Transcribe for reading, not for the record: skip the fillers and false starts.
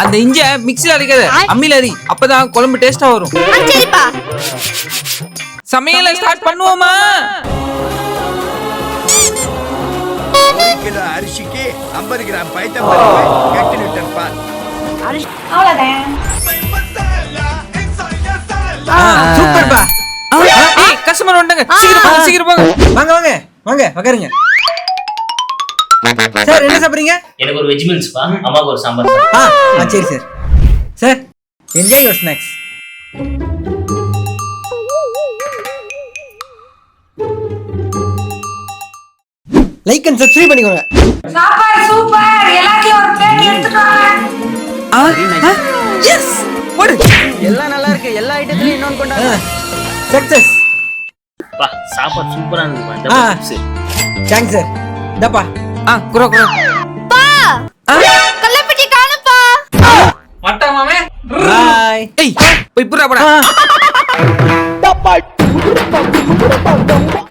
அந்த இஞ்சிய மிக்ஸில அரைக்காத, அம்மில அரி, அப்பதான் குழம்பு டேஸ்டா வரும். சரிப்பா. சமையல ஸ்டார்ட் பண்ணுவோமா? கிலோ அரிசிக்கு 50 கிராம் பைத்தம்பருப்பு கட்டி லிட்டர் பால். அவ்வளவுதான். சூப்பர்ப்பா. ஏய் கஸ்டமர் வந்துட்டாங்க, சீக்கிரம் போங்க. வாங்க வாங்க வாங்க உட்காருங்க. சார் என்ன சாப்பிடுறீங்க? எனக்கு ஒரு வெஜ் மீல்ஸ்ப்பா, அம்மாவுக்கு ஒரு சாம்பார். சரி sir. Sir enjoy your snacks. Like and subscribe பண்ணிக்கோங்க. சாப்பாடு சூப்பர். எல்லாத்தையும் ஒரு பிளேட் எடுத்துட்டு வாங்க. எஸ் போடு. எல்லாம் நல்லா இருக்கு. எல்லா ஐட்டத்துலயும் இன்னொன்னு கொண்டாங்க. சக்சஸ். பா சாப்பாடு சூப்பரா இருந்துப்பா. Thanks sir. இந்தப்பா. குரோ பா கல்லப்பட்டி காணுப்பா. மட்டா மாமே. பாய். ஏய் போய் புறா போடா.